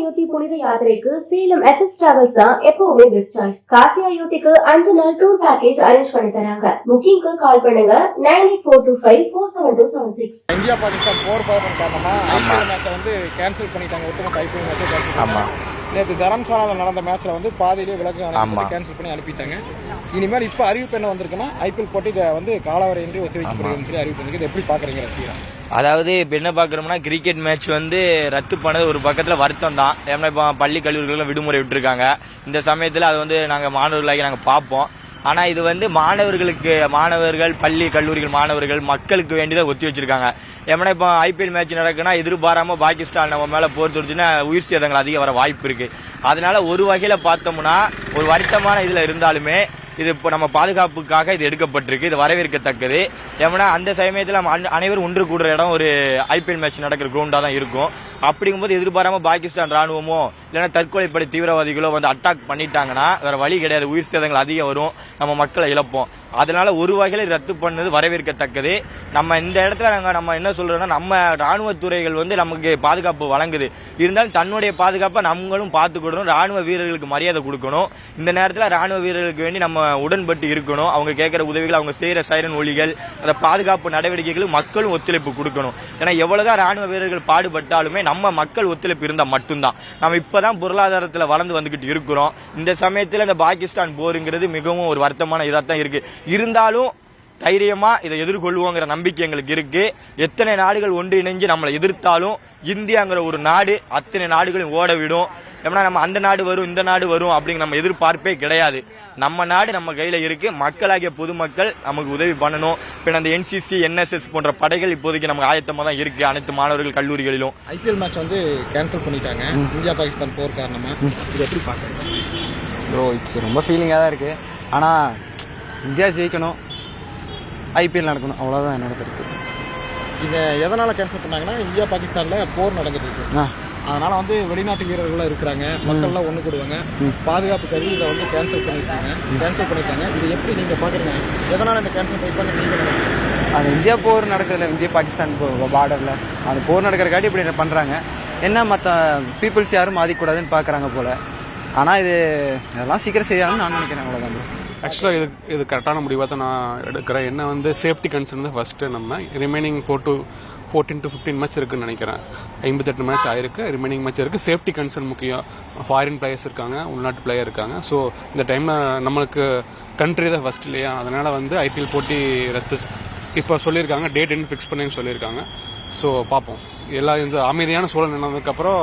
அயோத்தி புனித யாத்திரைக்கு Salem SS travels தான் எப்பவுமே பெஸ்ட் சாய்ஸ். காசி அயோத்திக்கு 5 நாள் டூர் பேக்கேஜ் அரேஞ்ச் பண்ணி தராங்க. புக்கிங்க்கு கால் பண்ணுங்க 9842547276. இந்தியா பாகிஸ்தான் போர் காரணமா ஐபிஎல் மேட்சை வந்து கேன்சல் பண்ணிட்டாங்க. ஒட்டுமொத்த ஐபிஎல் மேட்சை கேன்சல் பண்ணாங்க. நேற்று தரம்சாலாவில் நடந்த மேட்ச்ல வந்து பாதியிலே விலக்கு கேன்சல் பண்ணி அனுப்பிட்டாங்க. இனிமேல் இப்போ அறிவிப்பு என்ன வந்திருக்குன்னா ஐபிஎல் போட்டி இதை வந்து காலவரையின்றி ஒத்திவைக்கப்படுதுன்னு சொல்லி அறிவிப்பு இருக்கு. இதை எப்படி பாக்குறீங்க ரசிகரா? அதாவது இப்போ என்ன பார்க்குறோம்னா கிரிக்கெட் மேட்ச் வந்து ரத்து பண்ணது ஒரு பக்கத்தில் வருத்தம் தான். ஏன்னா இப்போ பள்ளி கல்லூரிகளும் விடுமுறை விட்டுருக்காங்க. இந்த சமயத்தில் அது வந்து நாங்கள் மாணவர்களாகி நாங்கள் பார்ப்போம். ஆனால் இது வந்து மாணவர்கள் பள்ளி கல்லூரிகள் மாணவர்கள் மக்களுக்கு வேண்டியதை ஒத்தி வச்சிருக்காங்க. ஏன்னா இப்போ ஐபிஎல் மேட்ச் நடக்குன்னா எதிர்பாராமல் பாகிஸ்தான் நம்ம மேலே போர் தொடுச்சுன்னா உயிர் சேதங்கள் அதிகம் வர வாய்ப்பு இருக்கு. அதனால ஒரு வகையில் பார்த்தோம்னா ஒரு வருத்தமான இதில் இருந்தாலுமே இது இப்போ நம்ம பாதுகாப்புக்காக இது எடுக்கப்பட்டிருக்கு. இது வரவேற்கத்தக்கது. ஏன்னா அந்த சமயத்தில் அனைவரும் ஒன்று கூடுற இடம் ஒரு ஐபிஎல் மேட்ச் நடக்கிற கிரவுண்டாக தான் இருக்கும். அப்படிங்கும்போது எதிர்பாராம பாகிஸ்தான் ராணுவமோ இல்லைன்னா தற்கொலைப்படை தீவிரவாதிகளோ வந்து அட்டாக் பண்ணிட்டாங்கன்னா வேற வழி கிடையாது. உயிர் சேதங்கள் அதிகம் வரும், நம்ம மக்களை இழப்போம். அதனால ஒரு வகையில் ரத்து பண்ணது வரவேற்கத்தக்கது. நம்ம இந்த இடத்துல நம்ம என்ன சொல்றோம்னா நம்ம ராணுவத்துறைகள் வந்து நமக்கு பாதுகாப்பு வழங்குது. இருந்தாலும் தன்னுடைய பாதுகாப்பை நம்மளும் பார்த்துக்கணும். ராணுவ வீரர்களுக்கு மரியாதை கொடுக்கணும். இந்த நேரத்தில் ராணுவ வீரர்களுக்கு வேண்டி நம்ம உடன்பட்டு இருக்கணும். அவங்க கேட்கிற உதவிகள், அவங்க செய்யற சைரன் ஒலிகள், அந்த பாதுகாப்பு நடவடிக்கைகளும் மக்களும் ஒத்துழைப்பு கொடுக்கணும். ஏன்னா எவ்வளவுதான் ராணுவ வீரர்கள் பாடுபட்டாலுமே நம்ம மக்கள் ஒத்துழைப்பு இருந்தா மட்டும்தான். நம்ம இப்பதான் பொருளாதாரத்தில் வளர்ந்து வந்துகிட்டு இருக்கிறோம். இந்த சமயத்தில் இந்த பாகிஸ்தான் போருங்கிறது மிகவும் ஒரு வருத்தமான இதா தான் இருக்கு. இருந்தாலும் தைரியமா இதை எதிர்கொள்வோங்கிற நம்பிக்கை எங்களுக்கு இருக்கு. எத்தனை நாடுகள் ஒன்றிணைஞ்சு நம்மளை எதிர்த்தாலும் இந்தியாங்கிற ஒரு நாடு அத்தனை நாடுகளையும் ஓட விடும். ஏன்னா நம்ம அந்த நாடு வரும் இந்த நாடு வரும் அப்படிங்கிற நம்ம எதிர்பார்ப்பே கிடையாது. நம்ம நாடு நம்ம கையில இருக்கு. மக்களாகிய பொதுமக்கள் நமக்கு உதவி பண்ணணும். இப்போ அந்த NCC NSS போன்ற படைகள் இப்போதைக்கு நமக்கு ஆயத்தமா தான் இருக்கு அனைத்து மாணவர்கள் கல்லூரிகளிலும். ஐபிஎல் மேட்ச் வந்து கேன்சல் பண்ணிட்டாங்க இந்தியா பாகிஸ்தான் போர் காரணமா. இது எப்படி பாக்குறீங்க ப்ரோ? இட்ஸ் ரொம்ப ஃபீலிங்காக தான் இருக்கு. ஆனால் இந்தியா ஜெயிக்கணும், ஐபிஎல் நடக்கணும், அவ்வளோதான் என்னோட கருத்து. இதை எதனால கேன்சல் பண்ணாங்கன்னா இந்தியா பாகிஸ்தான்ல போர் நடந்துட்டு இருக்கு. அதனால வந்து வெளிநாட்டு வீரர்கள்லாம் இருக்கிறாங்க, மக்கள்லாம் ஒன்று கூடுவாங்க. பாதுகாப்பு கருதி இதை வந்து கேன்சல் பண்ணிட்டாங்க. இது எப்படி நீங்க பாக்குறீங்க? எதனால இந்த கேன்சல் பண்ணி நீங்க அது இந்தியா போர் நடக்குதுல்ல, இந்தியா பாகிஸ்தான் பார்டரில் அந்த போர் நடக்கிறக்காட்டி இப்படி பண்ணுறாங்க. என்ன மற்ற பீப்புள்ஸ் யாரும் மாதிக்கூடாதுன்னு பார்க்குறாங்க போல். ஆனால் இதெல்லாம் சீக்கிரம் சரியாகணும்னு நான் நினைக்கிறேன். அவ்வளோதான். ஆக்சுவலாக இது கரெக்டான முடிவாக தான் நான் எடுக்கிறேன். என்ன வந்து சேஃப்டி கன்சர்ன் தான் ஃபஸ்ட்டு. நம்ம ரிமைனிங் 14 to 15 மேட்ச் இருக்குன்னு நினைக்கிறேன். 58 மேட்ச் ஆயிருக்கு, ரிமைனிங் மேட்ச் இருக்குது. சேஃப்டி கன்சர்ன் முக்கியம். ஃபாரின் பிளேயர்ஸ் இருக்காங்க, உள்நாட்டு பிளேயர் இருக்காங்க. ஸோ இந்த டைமில் நம்மளுக்கு கண்ட்ரி தான் ஃபஸ்ட் இல்லையா? அதனால் வந்து ஐபிஎல் போட்டி ரத்து இப்போ சொல்லியிருக்காங்க. டேட் என்ன ஃபிக்ஸ் பண்ணேன்னு சொல்லியிருக்காங்க. ஸோ பார்ப்போம். இந்த அமைதியான சூழல் நடந்ததுக்கப்புறம்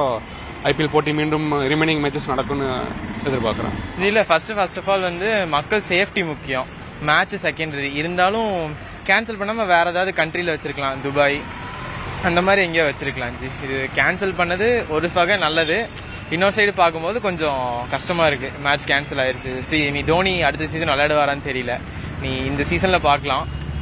ஐபிஎல் போட்டி மீண்டும் ரிமைனிங் மேட்சஸ் நடக்கும்னு எதிர்பார்க்குறேன். இல்லை ஃபர்ஸ்ட் ஆஃப் ஆல் வந்து மக்கள் சேஃப்டி முக்கியம், மேட்ச் செகண்டரி. இருந்தாலும் கேன்சல் பண்ணாமல் வேற ஏதாவது கண்ட்ரியில் வச்சிருக்கலாம், துபாய் அந்த மாதிரி எங்கேயோ வச்சிருக்கலாம் ஜி. இது கேன்சல் பண்ணது ஒரு வகை நல்லது. இன்னொரு சைடு பார்க்கும்போது கொஞ்சம் கஷ்டமா இருக்கு. மேட்ச் கேன்சல் ஆயிருச்சு. நீ தோனி அடுத்த சீசன் விளையாடுவாரான்னு தெரியல. நீ இந்த சீசன்ல பார்க்கலாம்.